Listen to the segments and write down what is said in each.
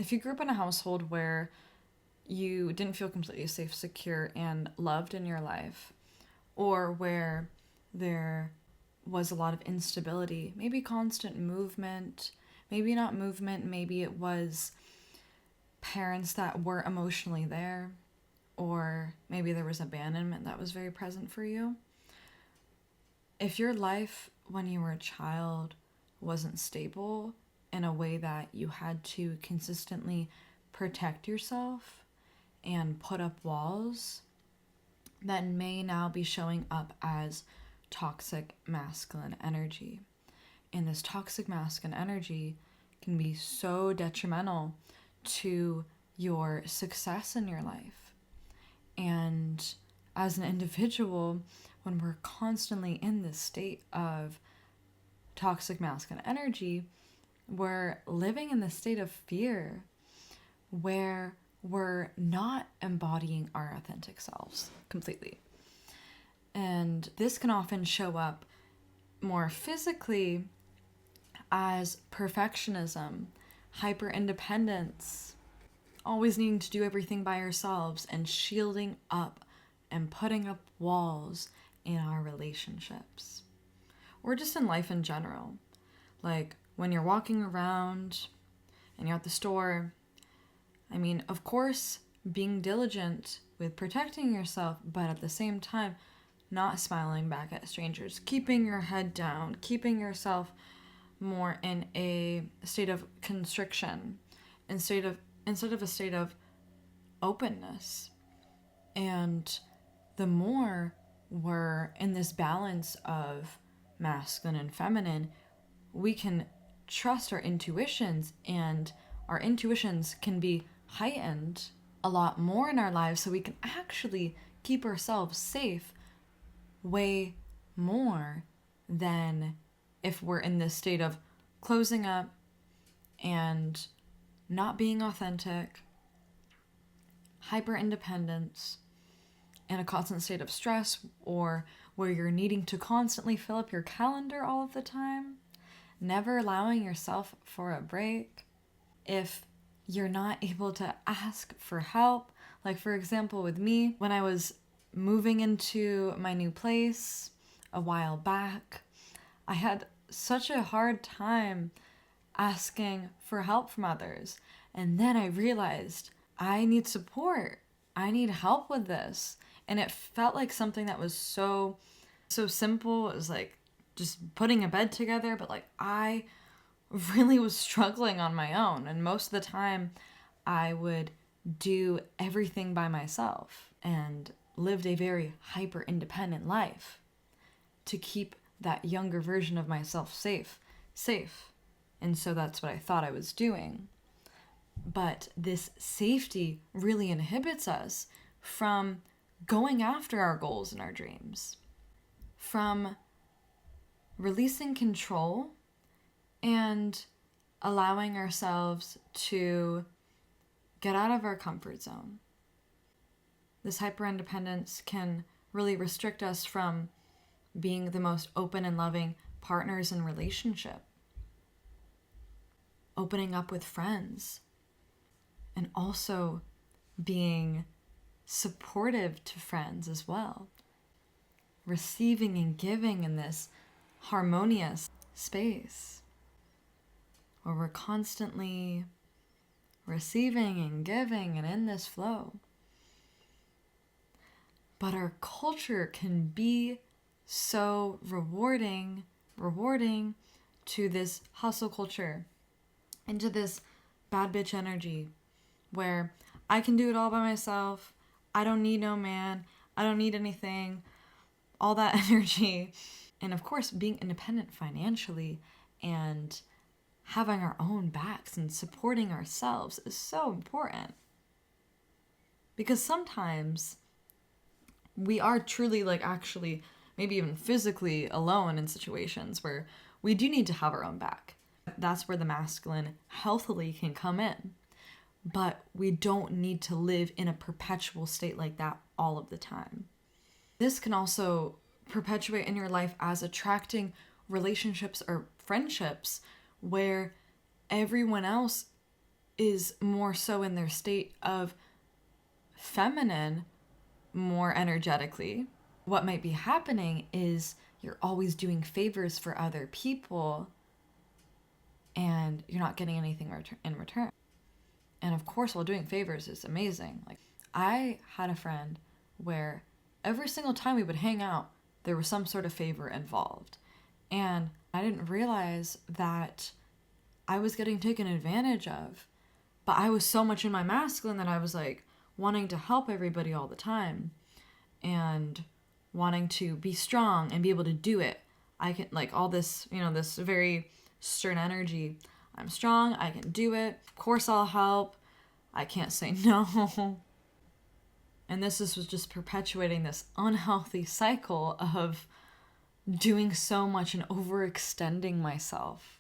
if you grew up in a household where you didn't feel completely safe, secure, and loved in your life, or where there was a lot of instability, maybe constant movement, maybe not movement, maybe it was parents that were emotionally there, or maybe there was abandonment that was very present for you. If your life when you were a child wasn't stable in a way that you had to consistently protect yourself and put up walls, that may now be showing up as toxic masculine energy. And this toxic masculine energy can be so detrimental to your success in your life. And as an individual, when we're constantly in this state of toxic masculine energy, we're living in this state of fear where we're not embodying our authentic selves completely. And this can often show up more physically as perfectionism, hyper-independence, always needing to do everything by ourselves, and shielding up and putting up walls in our relationships. Or just in life in general. Like when you're walking around and you're at the store, I mean, of course, being diligent with protecting yourself, but at the same time, not smiling back at strangers, keeping your head down, keeping yourself more in a state of constriction instead of a state of openness. And the more we're in this balance of masculine and feminine, we can trust our intuitions, and our intuitions can be heightened a lot more in our lives, so we can actually keep ourselves safe way more than if we're in this state of closing up and not being authentic, hyper independence, in a constant state of stress, or where you're needing to constantly fill up your calendar all of the time, never allowing yourself for a break. If you're not able to ask for help, like for example with me, when I was moving into my new place a while back, I had such a hard time asking for help from others. And then I realized I need support. I need help with this. And it felt like something that was so simple. It was like just putting a bed together, but like I really was struggling on my own. And most of the time I would do everything by myself and lived a very hyper independent life to keep that younger version of myself safe. And so that's what I thought I was doing. But this safety really inhibits us from going after our goals and our dreams, from releasing control and allowing ourselves to get out of our comfort zone. This hyper-independence can really restrict us from being the most open and loving partners in relationship, opening up with friends, and also being supportive to friends as well. Receiving and giving in this harmonious space where we're constantly receiving and giving and in this flow. But our culture can be so rewarding to this hustle culture, into this bad bitch energy where I can do it all by myself. I don't need no man. I don't need anything. All that energy. And of course, being independent financially and having our own backs and supporting ourselves is so important. Because sometimes we are truly like actually maybe even physically alone in situations where we do need to have our own back. That's where the masculine healthily can come in. But we don't need to live in a perpetual state like that all of the time. This can also perpetuate in your life as attracting relationships or friendships where everyone else is more so in their state of feminine more energetically, what might be happening is you're always doing favors for other people and you're not getting anything in return. And of course, while doing favors is amazing. Like, I had a friend where every single time we would hang out, there was some sort of favor involved. And I didn't realize that I was getting taken advantage of. But I was so much in my masculine that I was like wanting to help everybody all the time and wanting to be strong and be able to do it. I can, like, all this, this very stern energy. I'm strong, I can do it. Of course I'll help. I can't say no. And this was just perpetuating this unhealthy cycle of doing so much and overextending myself.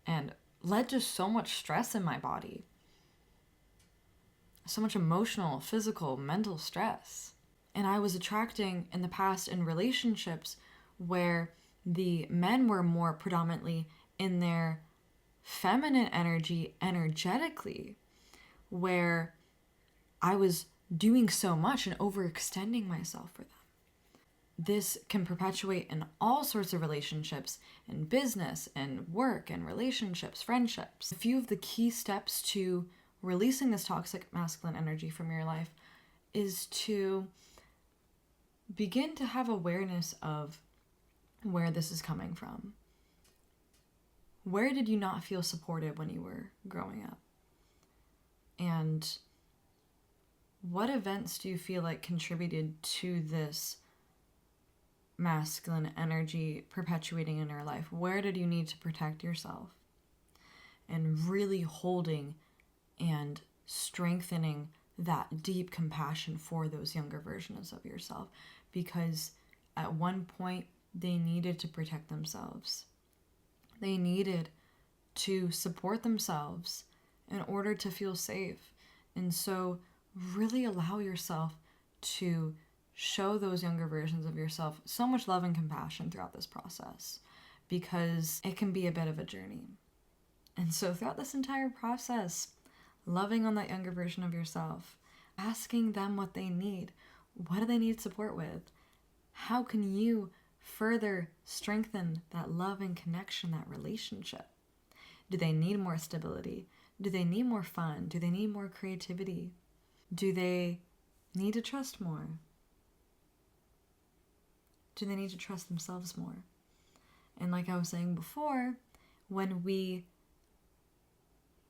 And led to so much stress in my body. So much emotional, physical, mental stress. And I was attracting in the past in relationships where the men were more predominantly in their feminine energy energetically, where I was doing so much and overextending myself for them. This can perpetuate in all sorts of relationships, in business and work and relationships, friendships. A few of the key steps to releasing this toxic masculine energy from your life is to begin to have awareness of where this is coming from. Where did you not feel supported when you were growing up? And what events do you feel like contributed to this masculine energy perpetuating in your life? Where did you need to protect yourself? And really holding and strengthening that deep compassion for those younger versions of yourself, because at one point they needed to protect themselves. They needed to support themselves in order to feel safe. And so really allow yourself to show those younger versions of yourself so much love and compassion throughout this process, because it can be a bit of a journey. And so throughout this entire process, loving on that younger version of yourself, asking them what they need. What do they need support with? How can you further strengthen that love and connection, that relationship? Do they need more stability? Do they need more fun? Do they need more creativity? Do they need to trust more? Do they need to trust themselves more? And like I was saying before, when we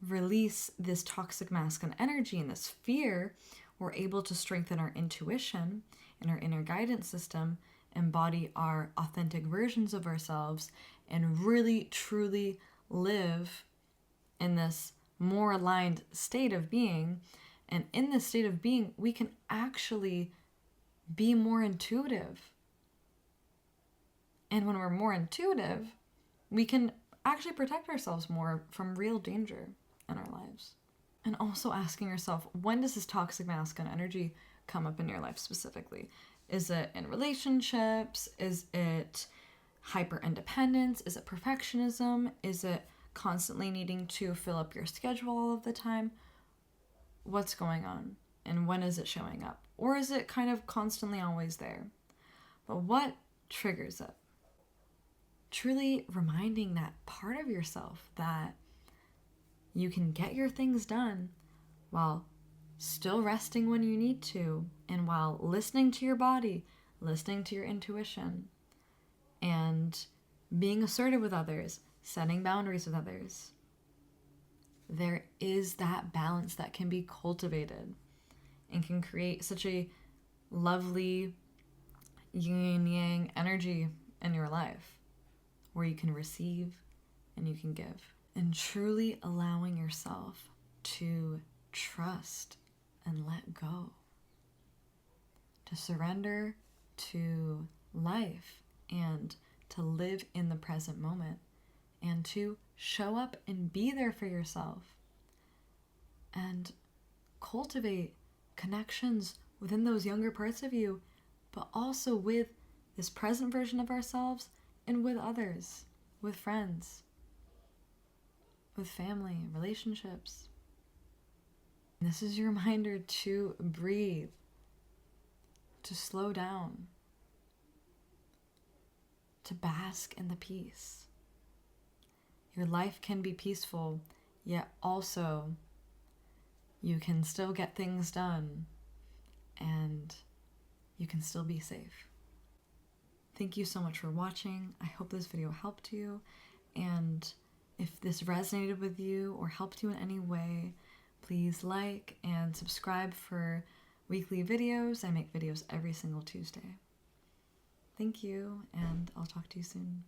release this toxic masculine energy and this fear, we're able to strengthen our intuition and our inner guidance system, embody our authentic versions of ourselves, and really truly live in this more aligned state of being. And in this state of being, we can actually be more intuitive. And when we're more intuitive, we can actually protect ourselves more from real danger in our lives. And also asking yourself, when does this toxic masculine energy come up in your life specifically? Is it in relationships? Is it hyper independence? Is it perfectionism? Is it constantly needing to fill up your schedule all of the time? What's going on? And when is it showing up? Or is it kind of constantly always there? But what triggers it? Truly reminding that part of yourself that you can get your things done while still resting when you need to, and while listening to your body, listening to your intuition, and being assertive with others, setting boundaries with others. There is that balance that can be cultivated and can create such a lovely yin and yang energy in your life where you can receive and you can give. And truly allowing yourself to trust and let go, to surrender to life and to live in the present moment, and to show up and be there for yourself and cultivate connections within those younger parts of you, but also with this present version of ourselves and with others, with friends, with family, relationships. This is your reminder to breathe, to slow down, to bask in the peace. Your life can be peaceful, yet also you can still get things done and you can still be safe. Thank you so much for watching. I hope this video helped you, and if this resonated with you or helped you in any way, please like and subscribe for weekly videos. I make videos every single Tuesday. Thank you, and I'll talk to you soon.